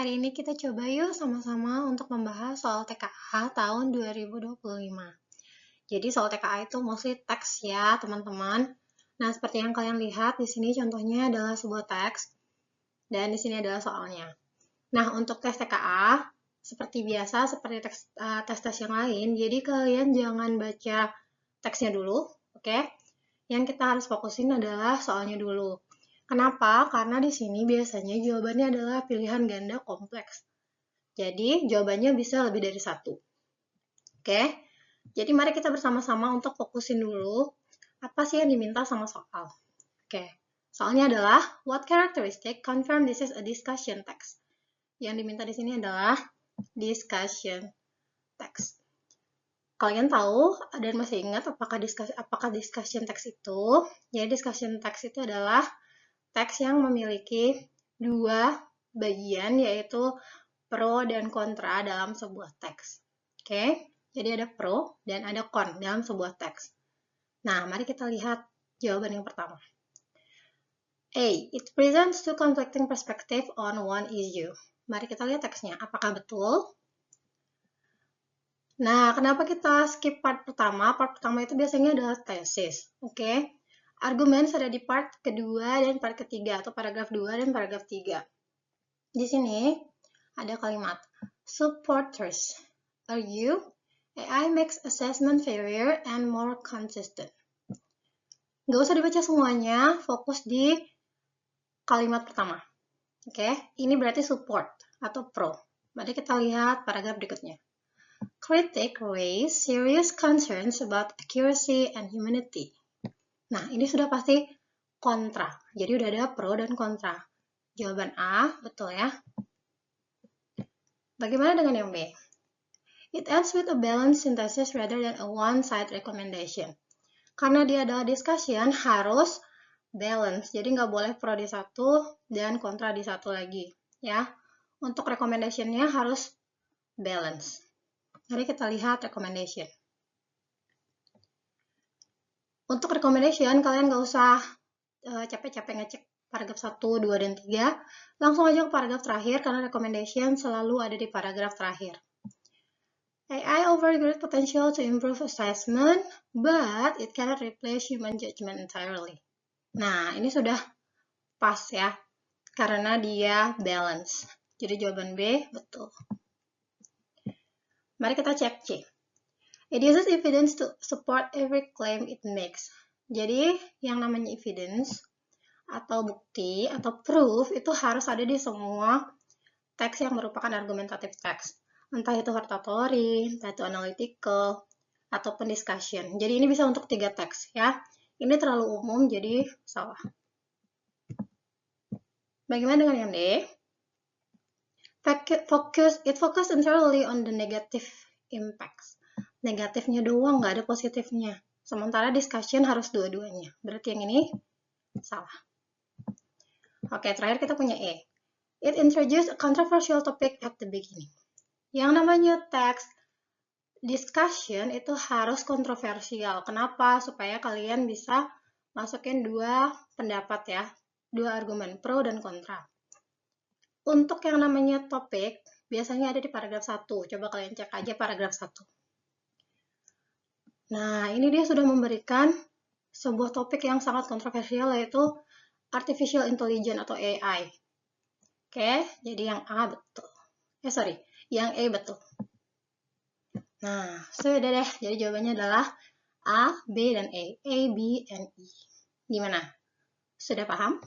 Hari ini kita coba yuk sama-sama untuk membahas soal TKA tahun 2025. Jadi soal TKA itu mostly teks ya, teman-teman. Nah, seperti yang kalian lihat di sini contohnya adalah sebuah teks dan di sini adalah soalnya. Nah, untuk tes TKA seperti biasa, seperti tes-tes yang lain, jadi kalian jangan baca teksnya dulu, oke? Yang kita harus fokusin adalah soalnya dulu. Kenapa? Karena di sini biasanya jawabannya adalah pilihan ganda kompleks. Jadi, jawabannya bisa lebih dari satu. Oke? Jadi, mari kita bersama-sama untuk fokusin dulu apa sih yang diminta sama soal. Oke. Soalnya adalah, what characteristic confirm this is a discussion text? Yang diminta di sini adalah discussion text. Kalian tahu dan masih ingat apakah discussion text itu? Jadi, discussion text itu adalah teks yang memiliki dua bagian, yaitu pro dan kontra dalam sebuah teks. Oke, jadi ada pro dan ada kon dalam sebuah teks. Nah, mari kita lihat jawaban yang pertama. A. It presents two conflicting perspective on one issue. Mari kita lihat teksnya, apakah betul? Nah, kenapa kita skip part pertama? Part pertama itu biasanya adalah tesis. Oke. Argumen ada di part kedua dan part ketiga, atau paragraf 2 dan paragraf 3. Di sini ada kalimat, supporters argue AI makes assessment fairer and more consistent. Nggak usah dibaca semuanya, fokus di kalimat pertama. Oke, ini berarti support atau pro. Mari kita lihat paragraf berikutnya. Critics raise serious concerns about accuracy and humanity. Nah, ini sudah pasti kontra. Jadi udah ada pro dan kontra. Jawaban A, betul ya. Bagaimana dengan yang B? It ends with a balanced synthesis rather than a one-side recommendation. Karena dia adalah discussion, harus balance. Jadi nggak boleh pro di satu dan kontra di satu lagi. Ya. Untuk recommendation-nya harus balance. Mari kita lihat recommendation. Untuk recommendation, kalian nggak usah capek-capek ngecek paragraf 1, 2, dan 3. Langsung aja ke paragraf terakhir, karena recommendation selalu ada di paragraf terakhir. AI offers great potential to improve assessment, but it cannot replace human judgment entirely. Nah, ini sudah pas ya, karena dia balance. Jadi jawaban B, betul. Mari kita cek C. It uses evidence to support every claim it makes. Jadi, yang namanya evidence, atau bukti, atau proof, itu harus ada di semua teks yang merupakan argumentative text. Entah itu hortatory, entah itu analytical, ataupun discussion. Jadi ini bisa untuk 3 teks ya. Ini terlalu umum, jadi salah. Bagaimana dengan yang D? It focus entirely on the negative impacts. Negatifnya doang, nggak ada positifnya. Sementara discussion harus dua-duanya. Berarti yang ini salah. Oke, terakhir kita punya E. It introduced a controversial topic at the beginning. Yang namanya teks discussion itu harus kontroversial. Kenapa? Supaya kalian bisa masukin dua pendapat ya. Dua argumen, pro dan kontra. Untuk yang namanya topik, biasanya ada di paragraf 1. Coba kalian cek aja paragraf 1. Nah, ini dia sudah memberikan sebuah topik yang sangat kontroversial, yaitu Artificial Intelligence atau AI. Oke, jadi yang A betul. Yang E betul. Nah, sudah deh. Jadi jawabannya adalah A, B, dan E. A, B, and E. Gimana? Sudah paham?